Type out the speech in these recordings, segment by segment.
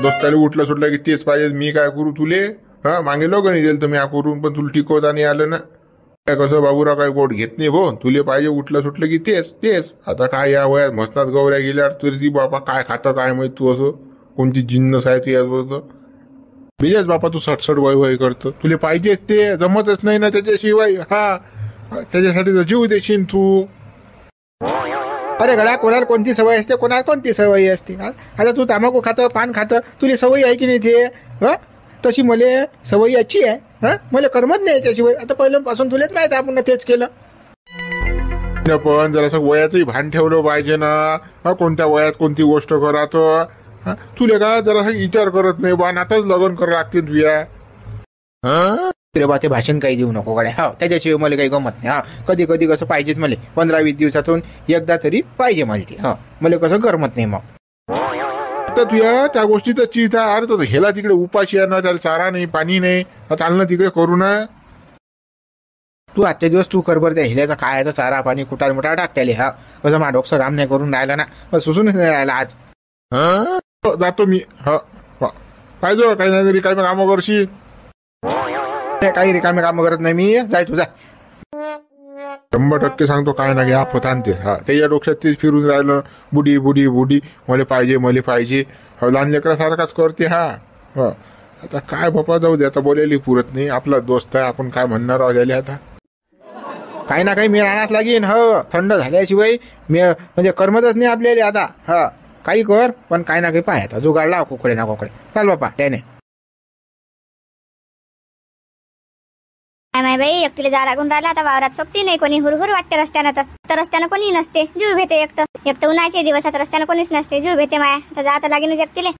दोस्ताला उठलं सुटलं की तेच पाहिजे, मी काय करू तुले? हा मागे लोक नाही दिलं तर मी करून, पण तुला टिकवता नाही आलं ना. काय कसं बाबूराव काय गोट घेत नाही भाऊ, तुले पाहिजे उठलं सुटलं की तेच तेच. आता काय या वयात मसनात गौऱ्या गेल्या तरी बापा काय खातं काय माहित तू, असं कोणती जिन्नस आहे तू याचं बिजेच बापा. तू सटसट वय वय करतो, तुले पाहिजेच ते जमतच नाही ना त्याच्याशिवाय. हा त्याच्यासाठी तर जीव देशील तू. अरे गड्या, कोणाला कोणती सवय असते, कोणाला कोणती सवय असते. आता तू तांबाखू खातं, पान खातं, तुला सवय आहे की नाही ते? तशी मले सवय याची आहे. मला करमत नाही याच्याशिवाय. आता पहिल्यापासून तुलाच माहित आहे, आपण तेच केलं. पण जरासं वयाचंही भान ठेवलं पाहिजे ना. कोणत्या वयात कोणती गोष्ट करा तर तुले का जरासा विचार करत नाही बा, आताच लग्न करावं लागते तुया. रे बा, ते भाषण काही देऊ नको गड्या. हा त्याच्याशिवाय मला काही गमत नाही. कधी कधी कसं पाहिजेच मला, 15-20 दिवसातून एकदा तरी पाहिजे मला ते. मला कसं करमत नाही मग. तर तुया त्या गोष्टीचं चीज आहे. अरे तो हेला तिकडे उपाशी आहे ना, त्याला चारा नाही पाणी नाही, चालणं तिकडे करू ना. तू आजच्या दिवस तू करबर त्या हिल्याचा काय आहे, चारा पाणी कुटार मुटार टाक त्याला. कसं मा डोकं राम नाही करून राहिला ना, सुसूनच नाही राहिला आज. जातो मी. पाहिजे काही नाही तरी काही कामं करशील. काही रिकामे काम करत नाही मी. जाय तुझा. 100% सांगतो काय ना घ्या आफत आणते. त्याच्या डोक्यात तेच फिरून राहिलं, बुडी बुडी बुडी, मला पाहिजे मला पाहिजे. लहान लेकरासारखाच करते. आता काय बापा, जाऊ दे आता, बोलायला पुरत नाही. आपला दोस्त आहे, आपण काय म्हणणार आहोत याले. आता काही ना काही मी राहण्यास लागेन. थंड झाल्याशिवाय मी म्हणजे करमतच नाही आपल्याला आता. काही कर, पण काही ना काही पाय आता जुगाड लाव, कोकडे ना कोकडे. चाल बापा त्याने. काय माय बाई, एकटीला जा लागून राहिला आता वावरात. सोबती नाही कोणी, हुरहुर वाटते रस्त्यानं. तर रस्त्यानं कोणी नसते, जीव भेटे. एकटं उन्हाळ्याचे दिवसात रस्त्यानं कोणीच नसते, जीव भेटे माया. तर जाता लागेनच एकटीले.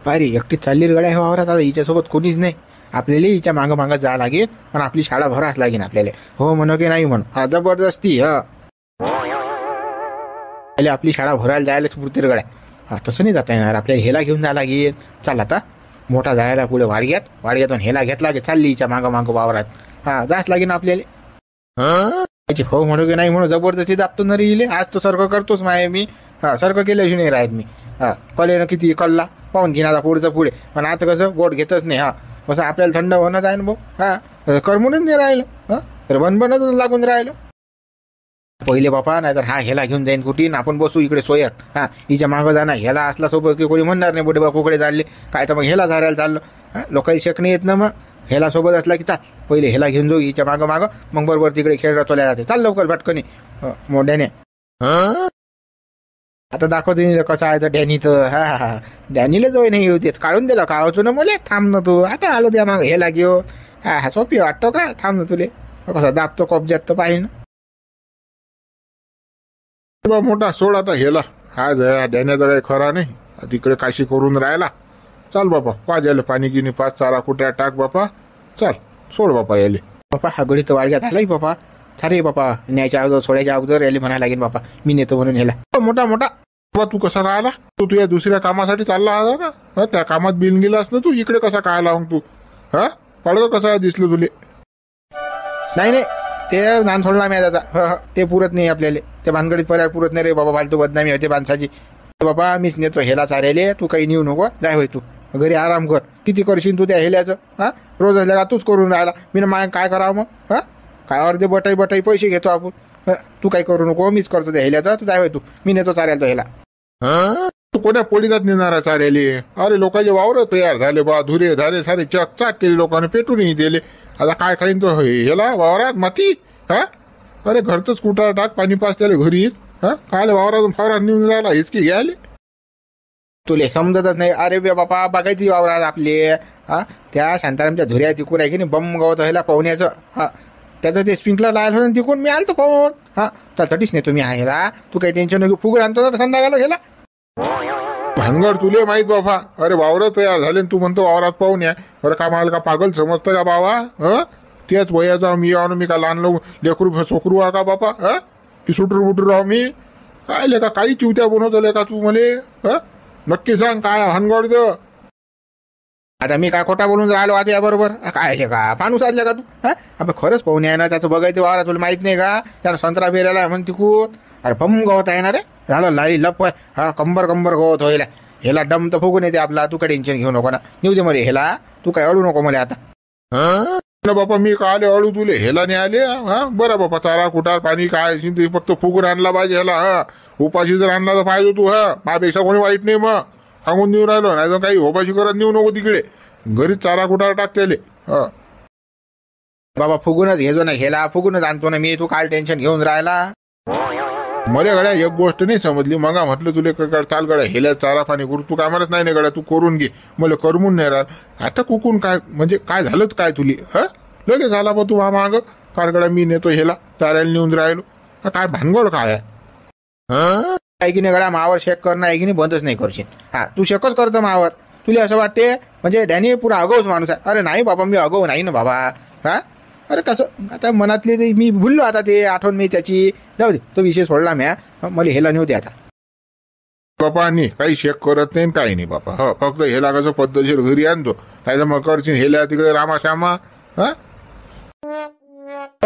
पायरी एकटी चालली गड्या हे वावरात. आता हिच्यासोबत कोणीच नाही. आपल्याला हिच्या मागं मागं जा लागेल, पण आपली शाळा भराच लागेल आपल्याला. हो म्हणू की नाही म्हणू, जबरदस्ती. आपली शाळा भरायला जायलाच पुरते गड्या. तसं नाही जाता येणार आपल्याला. हेला घेऊन जा लागेल. चाल आता मोठा जायला पुढे वाडग्यातून हेला घेतला की चालली हिच्या मागं मागं वावरात. जाच लागेल आपल्याला. हो म्हणू की नाही म्हणू, जबरदस्ती दाबतो ना रे. आज तर सर्क करतोच माय मी. सर्क केल्याशिवाय नाही राहत मी. कलेनं किती कल्ला पाहून घेईन आता पुढचं पुढे. पण आज कसं गोड घेतच नाही. कसं आपल्याला थंड होणं आहे ना भाऊ. करमूनच नाही राहिलं. तर बनबनच लागून राहिलं. पहिले बापा, नाहीतर हेला घेऊन जाईन कुठे, आपण बसू इकडे सोयात. हिच्या मागं जाणार. हेला असला सोबत की कोणी म्हणणार नाही बोटे बा कुकडे चालले काय, तर मग हेला झारायला चाललं. लोकांनी शेक नाही येत ना. मग हेला सोबत असला की चाल पहिले हेला घेऊन जाऊ हिच्या मागं मागं, मग बरोबर तिकडे खेळ रचवल्या जाते. चाल लवकर भटकनी मोठ्याने. आता दाखवतो कसं आहे तर डॅनीचं. डॅनीला जो नाही येऊ देत, काढून दिलं काढतो ना मुले. थांब ना तू, आता आलो त्या मागं हेला घेऊ. सोपी वाटतो का, थांब ना तुले. कसं दाबतो कब्जात तर पाहिजे ना. मोठा सोड आता हेला. डॅन्याचा काही खरा नाही, तिकडे काशी करून राहिला. चाल बापा, पाजायला पाणी गिनी पाच, चारा कुट्या टाक बापा. चाल सोड बापा याले. बापा हा गडी तर वाडग्यात आलाय बापा. अरे बापा, न्यायच्या अगोदर सोडायच्या अगोदर याले म्हणायला लागेल बापा मी नेतो म्हणून ह्याला. मोठा बाबा तू कसा राहिला? तू तुझ्या दुसऱ्या कामासाठी चालला होता ना. त्या कामात बिन गेलास ना तू. इकडे कसा काय लावून तू? पडगं कसा दिसलं तुले? नाही ते नान सोडला मी आता. ते पुरत नाही आपल्याला. त्या भानगडीत पर्याय पुरत नाही रे बाबा. फालतू बदनामी होते माणसाची. बाबा मीच नेतो हेला चारायले, तू काही नेऊ नको. जाय होय तू घरी आराम कर. किती करशील तू त्या हेल्याचं? रोज असल्या तूच करून राहिला. मी ना काय करावं मग? काय अर्धे बटाई पैसे घेतो आपण. तू काही करू नको, मीच करतो त्या हेल्याचं. तू जाय होय तू, मी नेतो चारायला तो हेला. तू कोण्या पोळीदात नेणार चारायले? अरे लोकांचे वावर तयार झाले बा, धुरे झाले सारे चकचाक केले, लोकांनी पेटूनही दिले. आता काय खाईन तो हेला वावरात माती? अरे घरचंच कुठं टाक, पाणी पास त्याला घरीच. काय वावरातून फावरात नेऊन राहिला हिसकी घ्यायले. तुले समजतच नाही. अरे बापा बघायची वावरात आपले. त्या शांतारामच्या धुऱ्या तिकून आहे की नाही, बम गावत ह्याला पाहुण्याचं. त्याचं ते स्प्रिंकलर लायला होतं तिकून मी आलतो पाहून. त्यासाठीच नाही तुम्ही ह्याला. तू काही टेन्शन नको, फुग आणतो संध्याकाळला गेला. भानगड तुले माहित बाबा. अरे वावर तयार झाले तू म्हणतो वावरात पाहून या. बरं का मला का पागल समजतं का बाबा? त्याच वयाचा मी आहो, मी का लहान लेकरू सोकरू आहे का बापा? की सुटरू बुटरू राव मी? काय लेका काही चिवत्या बनवतो का तू मले? नक्की सांग काय भानगड? आता मी काय खोटा बोलून राहिलो आता या बरोबर? काय का माणूस आले का तू? आपण खरंच पाहून आहे ना. त्याचं बघायचं वावरा तुला माहित नाही का? त्यानं संत्रा फेरायला म्हणते खूप. अरे बम गवत आहे ना रे. झालं लाली लप. कंबर गवत होईल. हेला डम तर फुगून येते आपला. तू काय टेन्शन घेऊ नको ना. नेऊ दे मला हेला. तू काय अडू नको मला आता. ना बापा मी का आले अळू तुले हेला नाही आले. हा बरं बापा चारा कुटार पाणी काय असेल ते फक्त फुगून आणला पाहिजे ह्याला. हा उपाशी जर आणला तर पाहिजे तू. हा माझ्यापेक्षा कोणी वाईट नाही मग सांगून देऊ राहिलो. नाही तर काही उपाशी करत नेऊ नको तिकडे. घरीच चारा कुटार टाकतेले. हा बाबा फुगूनच घेतो ना हेला. फुगूनच आणतो ना मी. तू काय टेन्शन घेऊन राहिला. मला गड्या एक गोष्ट नाही समजली. मग म्हटलं तुले चाल गड्या हेला चारा पाणी करू. तू काय म्हणत नाही ना गड्या तू करून घे. मला करमून नाही राहिला. आता कुकून काय म्हणजे काय झालं काय तुली. हा लगेच झाला बा तू माग कार गड्या मी नेतो हेला चारायला नेऊन राहिलो. काय भानगड काय आहे. काय की नाही गड्या मावर शेक करणं आहे की नाही बंदच नाही करशील. हा तू शेकच करतो मावर. तुला असं वाटते म्हणजे डॅनी पुरा अगाऊच माणूस आहे. अरे नाही बाबा मी अगाऊ नाही ना बाबा. हा अरे कसं आता मनातले ते मी भुललो आता ते आठवण मी त्याची. जाऊ दे तो विषय सोडला म्या. मला हेला नेऊ दे आता. बापा नाही काही शेक करत नाही काही नाही बापा. हो फक्त हेला कसं पद्धतशीर घरी आणतो. नाही तर मग करशील हेला तिकडे रामाश्यामा. हा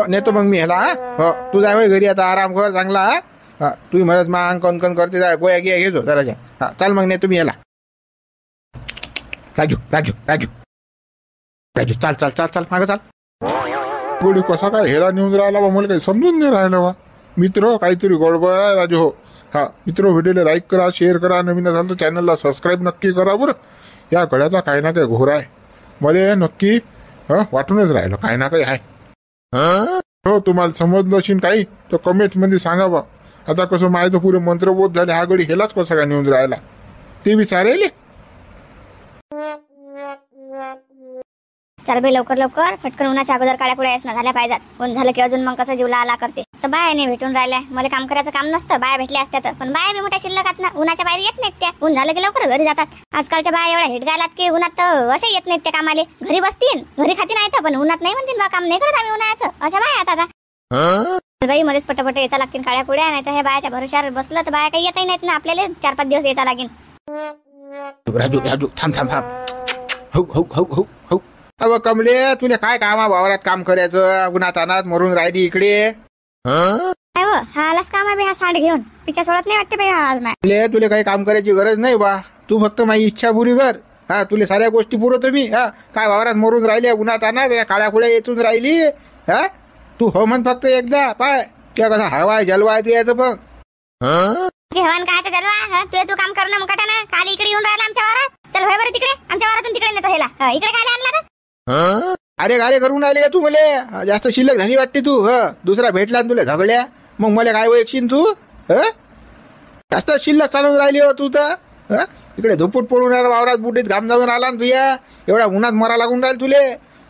नेतो मग मी ह्याला. हो तू जाय घरी आता आराम कर चांगला. हा तू म्हणत मा अंकन करते जाय गोया गिया घेतो जराच्या. हा चाल मग नेतो मी ह्याला. राजू राजू राजू राजू चाल चाल चाल चाल मागं चाल. थोडी कसा काय हेला नेऊन राहिला बा मला काही समजून नाही राहिलं बा. मित्र काहीतरी गडबड आहे राजू. हो हा मित्र व्हिडिओला लाईक करा शेअर करा. नवीन असाल तर चॅनलला सबस्क्राईब नक्की करा बरं. या गड्याचा काही ना काही घोर आहे. मला नक्की वाटूनच राहिलं काही ना काही आहे. हो तुम्हाला समजलं असेल काही तर कमेंट मध्ये सांगा बा. आता कसं माहिती पुरे मंत्रबोध झाले. हा गडी हेलाच कसा काय नेऊन राहिला ते विचारेल. चल बाई लवकर लवकर पटकन उन्हाच्या अगोदर काड्या पुढे ना झाल्या पाहिजेत. ऊन झालं की अजून मग कसं जीवला आला करते. तर बाया नाही भेटून राहिल्या. मला काम करायचं काम नसतं बाया भेटल्या असत्या पण बाया बी मोठ्या शिल्लकात ना. उन्हाच्या बाहेर येत नाहीत त्या. ऊन झालं की लवकर घरी जातात. आजकालच्या बाया एवढ्या हिट गायलात की उन्हात तर असे येत नाहीत त्या कामाले. घरी बसतील घरी खाती नाही पण उन्हात नाही म्हणतील बा काम नाही करत आम्ही उन्हाळ्याचं. अशा बाया आता बाई मध्येच पटपट यायचा लागतील काड्या पुड्या. नाही तर हे बायाच्या भरोश्यावर बसलं तर बाया काही येतही नाहीत ना. आपल्याला 4-5 दिवस यायचा लागेल. राजू राजू थांब थांब थांब. हो हो हो हो हो. अव कमले तुला काय कामा वावरात काम करायचं. उन्हात अनात मरून राहिली इकडे. काय हो हा आलाच काम आहे हा सांड घेऊन. पिच्छा सोडत नाही वाटते बाई हा आज नाही. तुला काही काम करायची गरज नाही बा. तू फक्त माझी इच्छा पुरी कर. हा तुला साऱ्या गोष्टी पुरवतो मी. हा काय वावरात मरून राहिल्या उन्हात अनात काळ्या खुड्या येतून राहिली. हा तू हो म्हण फक्त एकदा पाय त्या कसा हवाय जलवाय तू यायचं बघ. जेवण काय चालवा तू काम करणं मुकाटा ना. काल इकडे येऊन राहिला आमच्या वावरात. चल होय बरं तिकडे आमच्या वावरातून तिकडे नेतो हेला. इकडे काय आणला अरे गारे करून राहिले का तू. मला जास्त शिल्लक झाली वाटते तू. दुसरा भेटला तुला झगड्या मग मला काय ओळखशील तू. जास्त शिल्लक चालवून राहिली हो तू तर. इकडे धुपूट पडून राहिला वावरात बुटीत घाम जाऊन राहिला ना तुया. एवढा उन्हात मरा लागून राहील तुले.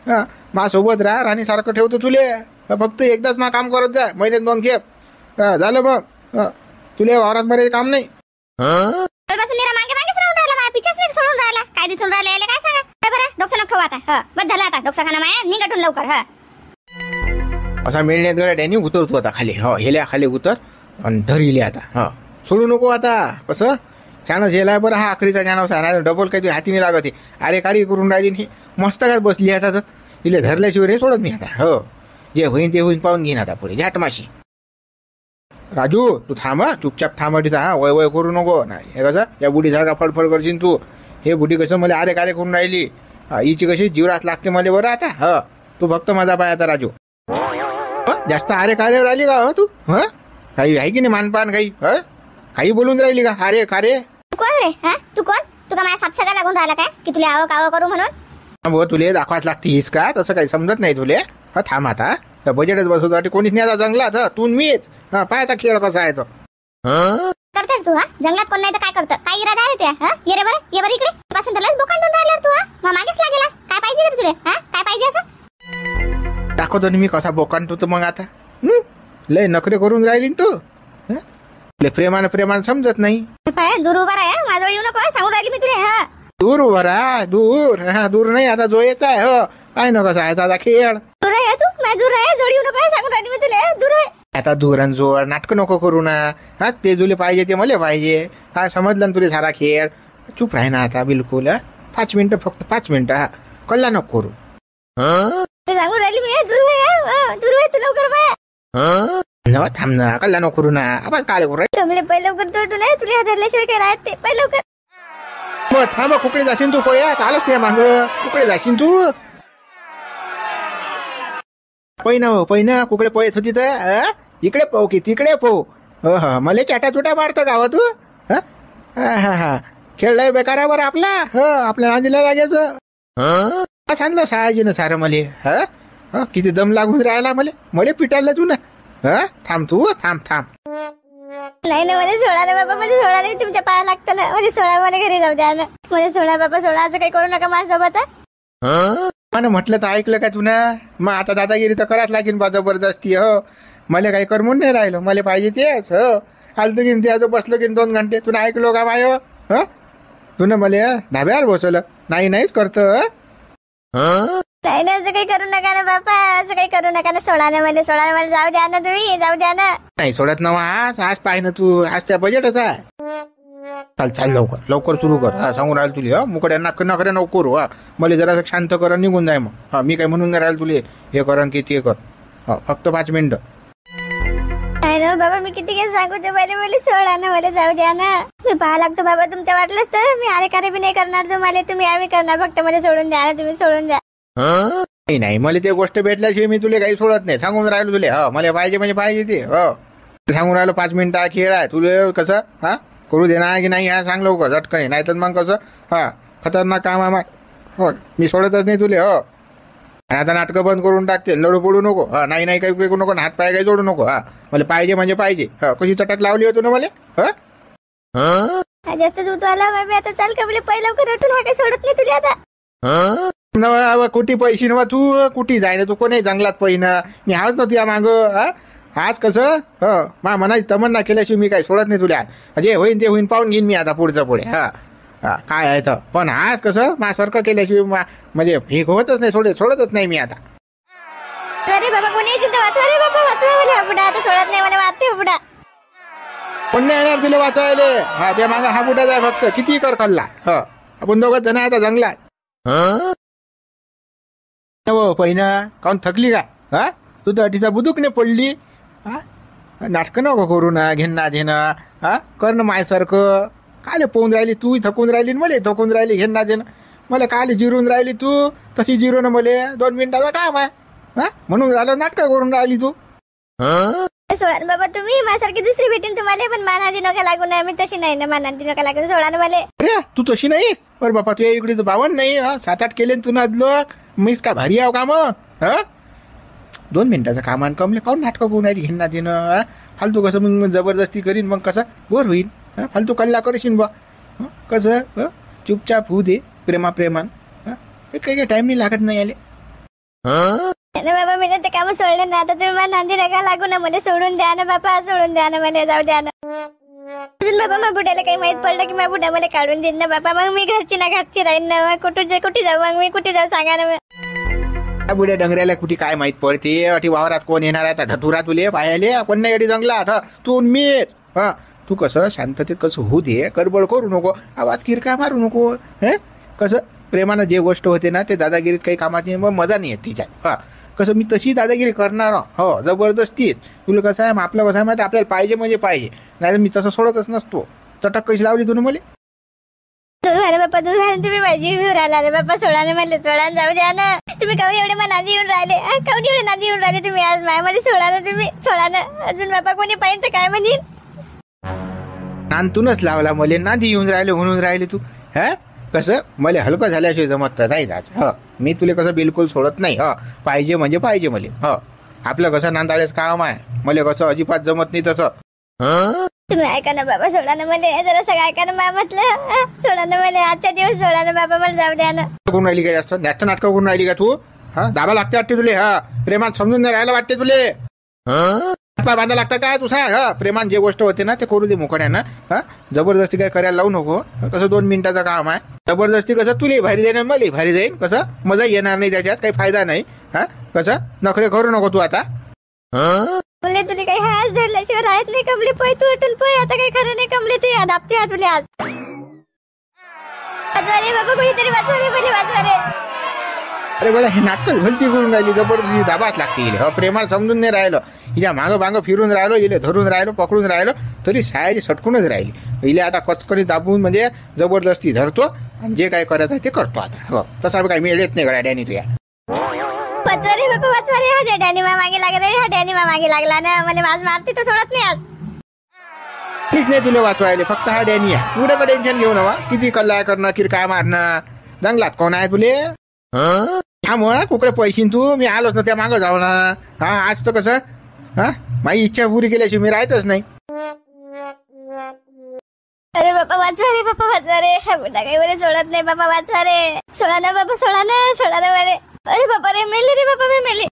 माझ्यासोबत राहा राणी सारखं ठेवतो तुले. फक्त एकदाच मा काम करत जा महिन्यात 2 खेप झालं मग. तुले वावरात मरायचं काम नाही. मागे मागेच राहून राहिला माझ्या पिछाच नाही सोडून राहिला. काय दिसून राहिला काय सांगा बरं. डोकं नको आता. बस झालं आता डोकसा खाना माया निघटून लवकर. असा मिळण्यात गड्या डॅनी उतरतो आता खाली. हो हेल्या खाली उतर आणि धरिले आता. हा सोडू नको आता. कसं छानच हेलाय बरं. हा आखरीचा छान नाही डबल काही हातीने लागत. अरे कारी करून राहिली मस्त काय बसली आता. तर तिला धरल्याशिवाय हे सोडत मी आता. हो जे होईन ते होईन पाहून घेईन आता पुढे झाटमाशी. राजू तू थांब चुपचाप थांब. हा वय वय करू नको. नाही हे कसं या बुढी झाडा फडफड करशील तू. हे बुढी कसं मला अरे कार्य करून राहिली. हिची कशी जीवरात लागते मला बरं आता. ह तू फक्त माझा पाय आता राजू. जास्त अरे कार्य राहिली का हो तू. काही आहे की नाही मानपान काही. काही बोलून राहिली का अरे कार्य. कोण रे तू कोण. तू का माझ्या सात सगळ्या लागून राहिला काय की तुला आवं कावं करू म्हणून. भाऊ तुले दाखवाच लागते हिस का. तसं काही समजत नाही तुले. थांब आता बजेटच बसवतो कोणीच नाही आता जंगलात. तू मीच पाय आता खेळ कसा आहे तो. करते तू जंगलात कोण नाही तर काय करतं. काय इरादा आहे तुया. ये रे बरं ये बरं इकडे पासून त्यालाच बोकांडून राहिला तू. मागेच लागेलास. काय पाहिजे रे तुले. काय पाहिजे असं दाखवतो मी कसा बोकांडतो. तर मग आता लय नखरे करून राहिली तू. प्रेमानं प्रेमानं समजत नाही. दूर उभा आहे माझ्याजवळ येऊ नको सांगून राहिली मी तुला. दूर उभा राहा. दूर दूर नाही आता जो यायचा आहे. हो काय नको कसा आहे आता खेळ. दूर आहे तू माझ्या दूर आहे जोडी येऊ नको सांगून राहिली मी तुला. दूर आहे आता दूर आणि जोड नाटक नको करू ना. ते तुले पाहिजे ते मला पाहिजे. समजलं ना तुले सारा खेळ. चुप राही ना आता बिलकुल. 5 मिनिटं फक्त 5 मिनिटं. कल्ला नको करू. सांगून राहिली मी दूर आहे. दूर आहे तू लवकर बाय. थांब ना कल्ला नको करू ना. आवाज काय करू पहिले लवकर तोडू नाही तुला धरल्याशिवाय काय राहत ते. पहिले लवकर मग थांब कुकडे जाशील तू पोयात आलोच ते माग कुकडे जाशील तू पहिना कुकडे पोयत होती तर इकडे पाहू की तिकडे पाहू मला चाटा चुटा मारतो गाव तू हा खेळलाय बेकारावर आपला आपल्या नांदीला लागायचं सांगलं सहाजीनं सारं मले किती दम लागून राहिला मले पिटायला तू ना थांब तू थांब नाही ना मला सोडा ना बाबा मला सोडा नाही तुमच्या पाया लागतं ना म्हणजे सोडा मला घरी जाऊ द्या ना मला सोडा बाबा सोडा असं काही करू नका माझ्यासोबत मला म्हटलं तर ऐकलं का तू ना मग आता दादागिरी तर कराच लागेल बा जबरदस्ती मला काही करमून नाही राहिलं मला पाहिजे तेच आलतो की ते बसलो की 2 घंटे तुला ऐकलो का बाय तू ना मला धाब्यावर बसवलं नाहीच करतं नाही ना असं काही करू नका ना बापा असं काही करू नका ना सोडा ना मला जाऊ द्या ना तुम्ही जाऊ द्या ना नाही सोडत ना आज पाय ना तू आज त्या बजेटच आहे चाल लवकर सुरू कर सांगून राहिल तुला मुकड्या नखरे नको करू मला जरा शांत कर निघून जाय मग मी काय म्हणून नाही राहिल तुले हे कर की ते कर फक्त 5 मिनिटं नाही ना बाबा मी किती काही सांगू ते मला सोडा ना मला जाऊ द्या ना मी पाहा लागतो बाबा तुमच्या वाटलंच तर मी अरे बी नाही करणार तुम्हाला तुम्ही आम्ही करणार फक्त मला सोडून द्या ना तुम्ही सोडून द्या नाही मला ते गोष्ट भेटल्याशिवाय मी तुला काही सोडत नाही सांगून राहिलो तुले मला पाहिजे म्हणजे पाहिजे ते सांगून राहिलो 5 मिनिटं खेळ आहे तुले कसं करू देणार की नाही सांग लवकर झटकन नाही तर मग कसं खतरनाक काम आहे मी सोडतच नाही तुले आता नाटकं बंद करून टाकते लढू पडू नको नाही काही करू नको हात पाय काही जोडू नको मला पाहिजे म्हणजे पाहिजे कशी चटक लावली होतो ना मला जास्त दूध आला बाबा आता चाल का पहिलं लवकर उठून काही सोडत नाही तुला आता कुठे पैशी नवा तू कुठे जाय ना तू कोणी जंगलात पहिना मी हाच नव्हती या माग आज कसं मा मनाची तमन्ना केल्याशिवाय मी काही सोडत नाही तुला जे होईन ते होईन पाहून घेईन मी आता पुढे काय आहे तर पण आज कसं माझ्यासारखं केल्याशिवाय म्हणजे हे होतच नाही सोडतच नाही मी आता अरे बाबा कोणी वाचवा रे बाबा वाचवा मला बुडा आता सोडत नाही मला वाचते बुडा कोण नाही येणार तुला वाचायले त्या मागा हा बुडा जाय फक्त किती कर खाल्ला आपण दोघं जण आता जंगलात पहिना काऊन थकली का तू तर अटीचा बुदूकने पडली नाटकं नको करू ना घेणं देणं कर ना मायसारखं काले पोहून राहिली तू थकून राहिली मला थकून राहिली घेणं देणं मला काले जिरून राहिली तू तशी जिरो ना मला 2 मिनिटाचं काम आहे म्हणून राहिलं नाटकं करून राहिली तू सोडा बाबा तुम्ही माझ्यासारखी दुसरी भेटेन तुम्हाला पण मानादी नका लागू नये मी तशी नाही ना मानादी नका लागू सोडा ना मला अरे तू तशी नाहीस बरं बापा तुझ्या इकडे तर 52 नाही 7-8 केले तू ना लोक मीच का भारी आहो काम 2 मिनिटाचं काम आणि कमले काऊन नाटकं करून राहिली घेणं देणं फालतू कसं मग जबरदस्ती करीन मग कसं बोर होईल फालतू कल्ला करशील बा कसं चुपचाप होऊ दे प्रेमान काही टाइम नाही लागत नाही आले बाबा मी ते काम सोडलं ना आता तुम्ही मला नांदी नका लागू ना मला सोडून द्या ना बाबा सोडून द्या ना मला जाऊ द्या ना अजून बाबा मग बुड्याला काही माहित पडलं की मग बुड्या मला काढून देईन ना बाबा मग मी घरची ना घरची राहीन ना कुठे जाऊ मग मी कुठे जाऊ सांगा ना बुड्या डंगऱ्याला कुठे काय माहित पडते अटी वावरात कोण येणार आहे धतुरा तुले पायाले कोण नाही अटी जंगलात तू मीच तू कसं शांततेत कसं होऊ दे करबड करू नको आवाज किरका मारू नको कसं प्रेमानं जे गोष्ट होते ना ते दादागिरीत काही कामाची मग मजा नाही येत तिच्यात कसं मी तशी दादागिरी करणार जबरदस्तीच तुला कसं आहे आपलं कसं आहे माहिती आपल्याला पाहिजे म्हणजे पाहिजे नाही मी तसं सोडतच नसतो चटक कशी लावली तुम्ही मला दूर व्हायला बाप्पा दूर व्हायला तुम्ही माझी राहिला रे बाप्पा सोडा ना मला सोडा जाऊ द्या ना तुम्ही काऊन एवढे मला नादी येऊन राहिले काऊन एवढे नादी येऊन राहिले तुम्ही आज मला सोडा ना तुम्ही सोडा ना अजून बाप्पा कोणी पाहिजे तर काय म्हणेन नांतूनच लावला मला नादी येऊन राहिले म्हणून राहिले तू कसं मला हलकं झाल्याशिवाय जमत नाही जाच मी तुला कसं बिलकुल सोडत नाही पाहिजे म्हणजे पाहिजे मला आपलं कसं नांदाळेच काम आहे मला कसं अजिबात जमत नाही तसं तुम्ही ऐका ना बाबा सोडा ना मला जरा सगळं ऐका ना म्हटलं सोडा ना मला आजच्या दिवस सोडा ना बाबा मला जाऊ द्या ना करून राहिली का जास्त जास्त नाटकं करून राहिली का तू दाबा लागते वाटते तुले प्रेमात समजून नाही राहायला वाटते तुले बांधा लागतं काय तू सांग प्रेमान जे गोष्ट होते ना ते करू दे मोकड्यानं जबरदस्ती काय करायला लावू नको कसं 2 मिनिटाचं काम आहे जबरदस्ती कसं तुला भारी जाईन मला भारी जाईन कसं मजा येणार नाही त्याच्यात काही फायदा नाही कसं नखरे करू नको तू आता बोले तुला काही हात धरल्याशिवाय राहत नाही कमले पोय तू उठून पोय आता काही खरं नाही कमले तू दाबते हात तुला आज वाचवा रे बाबा कोणीतरी वाचवा रे बोले वाचवा रे अरे बघा हे नाटकच भलती करून राहिली जबरदस्ती दाबाच लागते प्रेमाला समजून नाही राहिलं हिच्या मागं फिरून राहिलो इले धरून राहिलो पकडून राहिलो तरी सायाची सटकूनच राहिली इले आता कचकरी दाबून म्हणजे जबरदस्ती धरतो आणि जे काय करायचं आहे ते करतो आता. हो तसा काही मिळेल येत नाही गड्या डॅनी तुया. वाचवा रे बाबा वाचवा रे. हा डॅनी मा मागे लागला रे. हा डॅनी मा मागे लागला ना. मला माझ मारते तर सोडत नाही आज. मीच नाही तुला वाचवायले, फक्त हा डॅनी आहे. पुढे का टेन्शन घेऊ नवा. किती कल्ला करणं किरकाय मारणं. जंगलात कोण आहे तुले? थांब कुकडे पैशीन तू. मी आलोच ना त्या मागं जाऊ ना. हा आज तर कसं हा माझी इच्छा पुरी केल्याशिवाय मी राहतच नाही. अरे बाबा वाचवा रे बाबा वाचवा रे. हा बुड्ढा काही मला सोडत नाही बाबा वाचवा रे. सोडा ना बाबा सोडा ना मला. अरे बाबा रे मेले रे बाबा मी मेले.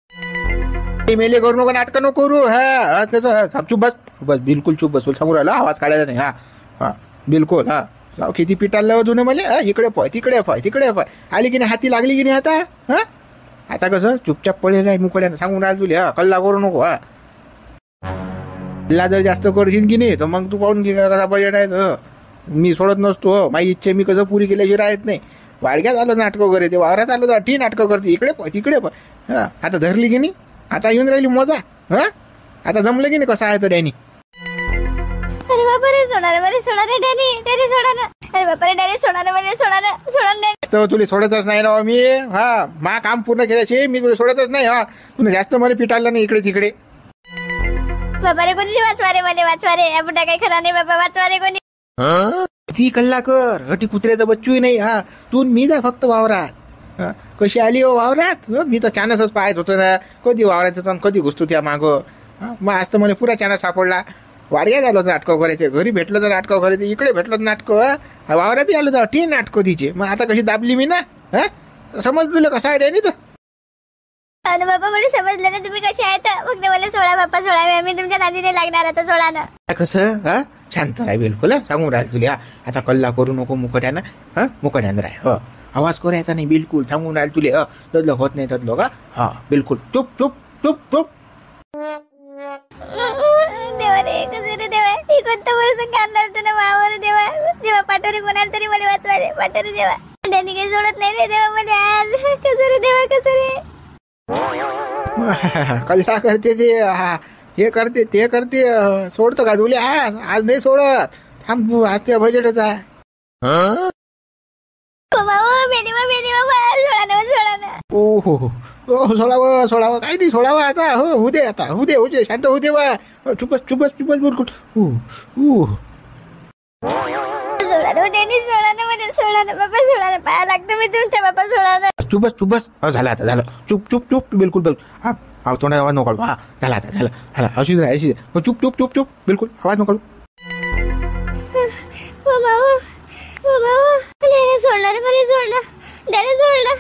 मेले करू नको नाटक नको करू. हा कसं चुप बस बस बिलकुल चुप बस. सांगू राहिला आवाज काढायचा नाही. हा हा बिलकुल. हा राव किती पिटायला अजून मला. इकडे पळ तिकडे पळ तिकडे पळ. आली की नाही हाती लागली की नाही आता. हा आता कसं चुपचाप पळेल आहे मुकड्यानं. सांगून राहिला तुला. हा कल्ला करू नको. हा कल्ला जर जास्त करशील की नाही तर मग तू पाहून घे कसा बजेट आहे. मी सोडत नसतो. माझी इच्छा मी कसं पुरी केल्याशिवाय राहत नाही. वाडग्यात आलो नाटकं वगैरे ते वावरात आलो तर ठी नाटकं करते. इकडे पळ तिकडे पळ. हा आता धरली की नाही. आता येऊन राहिली मजा. हा आता जमलं की नाही कसं आहे तो डॅनी. अरे बाबा रे सोडा रे मला सोडा रे डॅनी सोडा ना. अरे बाबा रे डॅनी सोडा ना मला सोडा ना. तर तुला सोडतच नाही ना मी. हा मा काम पूर्ण केल्याशिवाय मी तुला सोडतच नाही. हा तुला जास्त मला पिटाळलं नाही इकडे तिकडे. बाबा रे कोणी वाचवा रे मला वाचवा रे. या बुड्ढा काही खरा नाही बाबा वाचवा रे कोणी. ती कल्ला कर. हटी कुत्र्याचं बच्चूही नाही. हा तू मी जा फक्त वावरात. कशी आली हो वावरात. मी तर चानसच पाहत होतो ना. कधी वावरात येतो कधी घुसतो त्या मागं. मग आज तर मला पुरा चानस सापडला. वाडग्यात आलो तर नाटकं करायचे. घरी भेटलं तर नाटकं करायचे. इकडे भेटलं तर नाटकं. वावरातही आलो तर ठी नाटकं तिचे. मग आता कशी दाबली मी ना. हा समज तुला कसं आहे डॅनी तर. अरे बाबा मला समजलं ना तुम्ही कसे आहेत. फक्त मला सोडा बाप्पा सोडा. मी तुमच्या नादीने लागणार आता सोडा ना. कसं हा शांत राह बिलकुल. सांगून राहील तुला. आता कल्ला करू नको मुकट्यानं. हा मुकट्यानं राह. हो आवाज करायचा नाही बिलकुल. सांगून राहील तुला. तदलं होत नाही तदलं का. हा बिलकुल चुप चुप चुप चुप. देवा रे कसं रे देवा. ही कोणतं बरं काढणार होतं ना मावर देवा. देवा पाठवरे कोणाला तरी मला वाचवा रे. पाठवरे देवा. त्यांनी काही सोडत नाही रे देवा मला आज. कसं रे देवा कसं रे. कल्ला करते ते. हा हे करते ते करते. सोडतो का तुला. आज नाही सोडत. थांब तू आज त्या बजेटच आहे. ओहो सोडावं काही नाही. सोडावं आता. हो होऊ दे आता. होऊ दे शांत होऊ दे बा. चुपच बिलकुल. सोडा ना डॅनी सोडा ना मला सोडा ना बाबा सोडा ना. पाया लागतो मी तुमच्या बाबा सोडा ना. चुपच झालं आता झालं. चुप बिलकुल. हा तोंडा आवाज नको. हा झाला आता झालं. अशीच राह चुप बिलकुल आवाज नको. सोडणार मला सोडणार. डॅनी सोडणार.